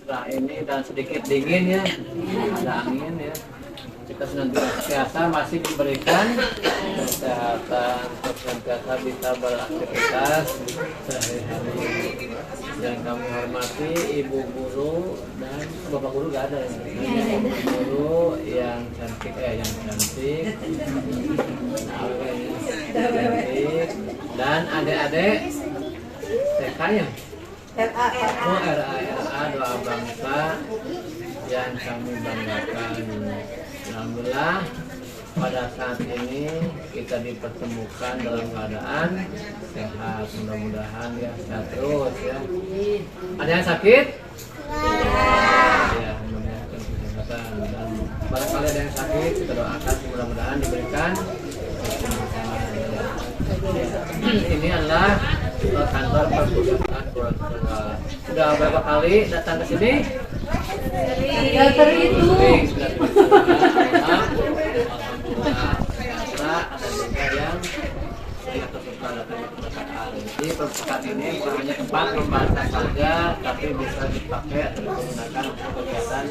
Nah ini dan sedikit dingin ya, ada angin ya. Kita senantiasa masih diberikan kesehatan, senantiasa bisa beraktivitas sehari-hari. Yang kami hormati Ibu Guru dan Bapak Guru gak ada ya? Ibu Guru yang cantik, yang cantik, dan adik-adik TK ya? RA doa bangsa yang kami banggakan. Alhamdulillah pada saat ini kita dipertemukan dalam keadaan sehat, mudah-mudahan ya sehat terus ya. Ada yang sakit? Ya, mudah-mudahan kesehatan. Dan barangkali ada yang sakit, kita doakan mudah-mudahan diberikan kesembuhan. Ini adalah kantor perpustakaan Quran. Sudah berapa kali datang ke sini? Tidak terhitung. Alhamdulillah, ternyata ada juga yang tidak tersuka datang ke perpustakaan. Jadi perpustakaan ini bukan hanya tempat membaca saja, tapi bisa dipakai atau digunakan untuk kegiatan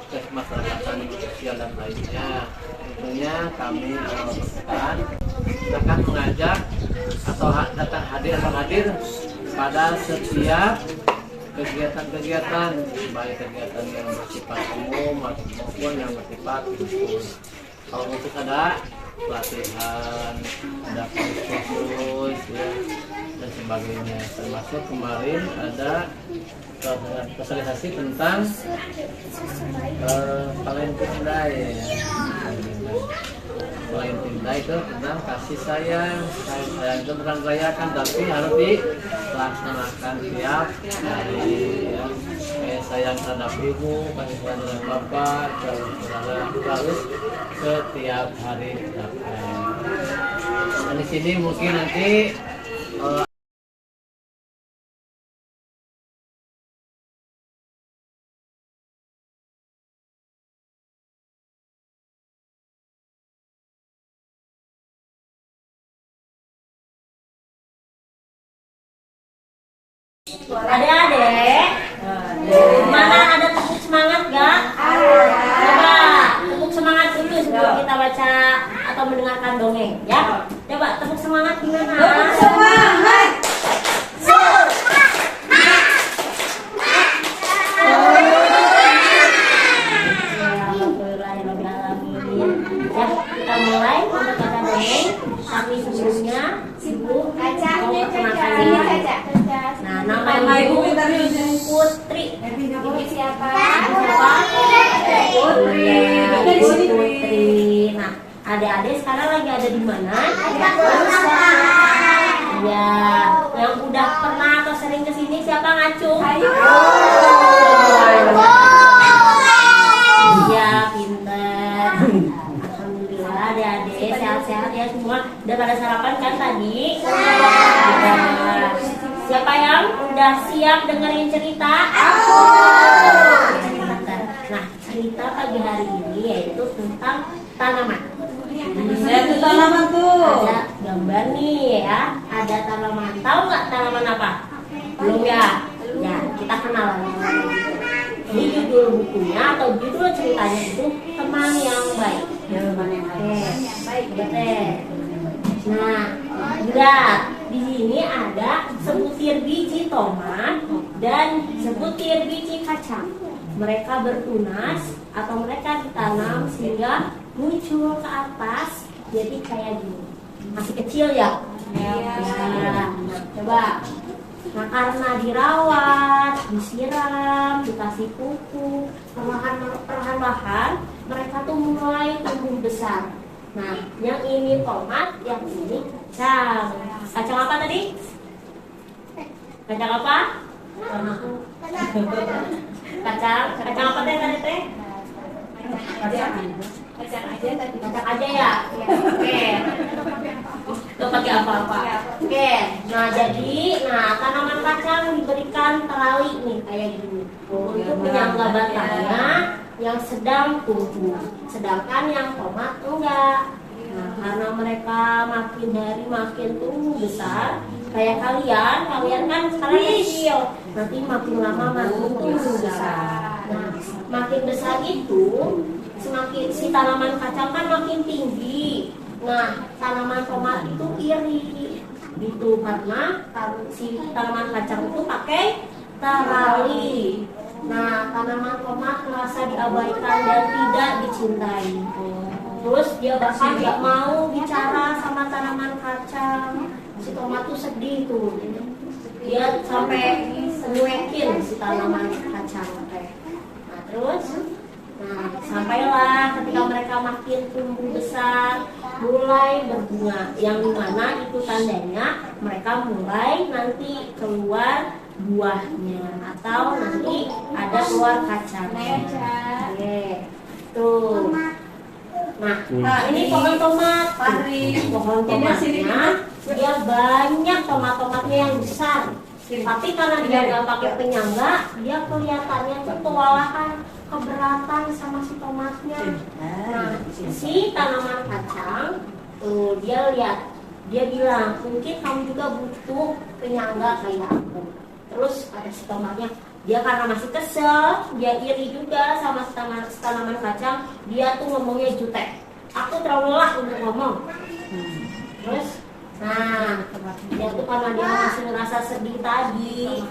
kemasyarakatan sosial dan lainnya. Tentunya kami perpustakaan akan mengajak atau datang hadir pada setiap kegiatan-kegiatan, baik kegiatan yang bersifat umum maupun yang bersifat khusus. Kalau khusus ada pelatihan, ada kursus ya, dan sebagainya. Termasuk kemarin ada sosialisasi tentang Valentine Day ya. Valentine Day itu tentang kasih sayang. Kasih sayang itu bukan merayakan, tapi harus dilaksanakan tiap hari ya. Kayak sayang terhadap ibu, kasih sayang terhadap bapak, harus setiap hari dilakukan. Dan di sini mungkin nanti Adik-adik, mana ada tepuk semangat gak? Coba tepuk semangat dulu sebelum kita baca atau mendengarkan dongeng ya. Coba tepuk semangat gimana? Tepuk semangat. Ya, kita mulai untuk baca dongeng. Tapi sebelumnya Ibu mau perkenalkan diri. Nah, nama Ibu Putri. Ibu siapa? Putri. Nah, adik-adik sekarang lagi ada di mana? Ya, yang udah pernah atau sering kesini siapa ngacung? Iya, pinter. Alhamdulillah adik-adik sehat-sehat ya semua. Udah pada sarapan kan tadi? Siapa yang udah siap dengerin cerita? Aku. Nah, cerita pagi hari ini yaitu tentang tanaman. Saya tuh tanaman tuh. Ada gambar nih ya. Ada tanaman. Tahu nggak tanaman apa? Belum ya? Ya, kita kenal. Ini judul bukunya atau judul ceritanya itu Teman yang Baik. Teman yang Baik, betul. Nah, lihat di sini ada sebutir biji tomat dan sebutir biji kacang. Mereka bertunas atau mereka ditanam sehingga muncul ke atas jadi kayak gini. Masih kecil ya? Nah, coba. Nah, karena dirawat, disiram, dikasih pupuk, perlahan-lahan mereka tuh mulai tumbuh besar. Nah, yang ini tomat, yang ini kacang. Kacang apa tadi? Kacang apa? Kacang apa teh? Kacang aja ya. Oke. Tuh pakai apa-apa. Oke. Nah, jadi, tanaman kacang diberikan terali nih kayak gini untuk menyangga batangnya yang sedang tumbuh, sedangkan yang tomat enggak. Nah, karena mereka makin hari makin tumbuh besar, kayak kalian kan sekarang kecil, nanti makin lama makin besar. Nah, makin besar itu semakin si tanaman kacang kan makin tinggi. Nah, tanaman tomat itu iri gitu karena si tanaman kacang itu pakai tali. Nah, tanaman tomat merasa diabaikan dan tidak dicintai. Terus dia bahkan nggak mau bicara sama tanaman kacang. Si tomat tuh sedih tuh. Dia sampai nyuekin si tanaman kacang. Nah, terus sampailah ketika mereka makin tumbuh besar, mulai berbunga, yang dimana itu tandanya mereka mulai nanti keluar buahnya atau nanti ada keluar kacangnya. Tuh. Nah, ini pohon tomat. Pohon tomatnya dia banyak tomat-tomatnya yang besar. Tapi karena dia nggak pakai penyangga, dia kelihatannya tuh kewalahan, keberatan sama si tomatnya. Nah, si tanaman kacang tuh dia lihat, dia bilang mungkin kamu juga butuh penyangga kayak aku. Terus ada si tomatnya, dia karena masih kesel, dia iri juga sama tanaman kacang, dia tuh ngomongnya jutek. Aku terlalu lelah untuk ngomong. Terus, nah, dia tuh karena dia masih ngerasa sedih tadi,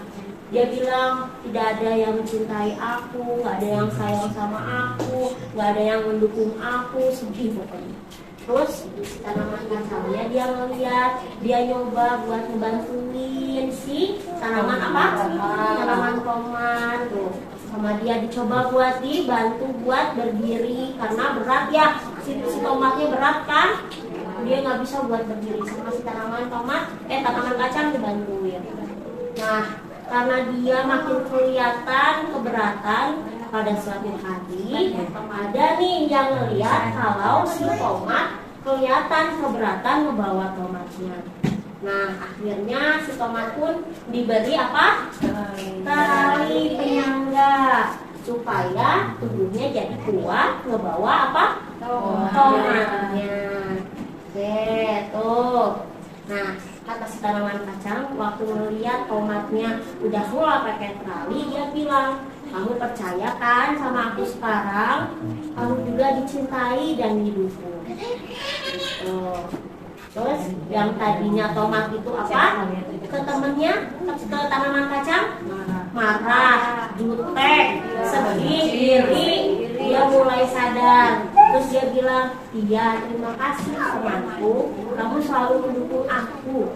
dia bilang tidak ada yang mencintai aku, nggak ada yang sayang sama aku, nggak ada yang mendukung aku, sedih pokoknya. Terus tanaman kacangnya dia ngeliat, dia nyoba buat ngebantuin si tanaman apa? Tanaman tomat tuh. Sama dia dicoba buat dibantu buat berdiri karena berat ya, si tomatnya berat kan? Dia nggak bisa buat berdiri, sama si tanaman kacang dibantuin. Nah, karena dia makin kelihatan keberatan pada suatu hari, ada nih yang ngeliat kalau si tomat kelihatan keberatan membawa tomatnya. Nah, akhirnya si tomat pun diberi apa? Tali penyangga supaya tubuhnya jadi kuat ngebawa apa? Tomatnya. Oke, tuh. Nah, kata si tanaman kacang waktu melihat tomatnya udah mulai pakai tali, dia bilang, kamu percaya kan sama aku sekarang? Kamu juga dicintai dan didukung. Terus yang tadinya tomat itu apa? Ke temennya, ke tanaman kacang marah, jutek, sedih, iri. Dia mulai sadar. Terus dia bilang, iya terima kasih temanku, kamu selalu mendukung aku.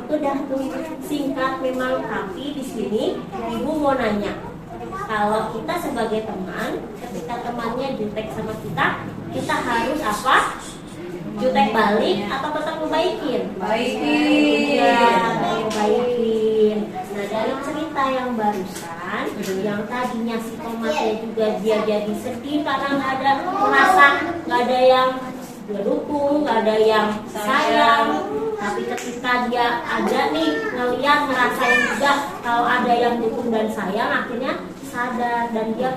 Udah tuh singkat memang, tapi di sini ibu mau nanya, kalau kita sebagai teman, ketika temannya jutek sama kita, kita harus apa? Jutek balik atau tetap ngebaikin? Ngebaikin. Nah, dari cerita yang barusan, yang tadinya si tomatnya juga dia jadi sedih karena nggak ada yang mendukung, nggak ada yang sayang. Tapi ketika dia ada nih ngeliat, ngerasain juga kalau ada yang dukung dan sayang, akhirnya sadar dan dia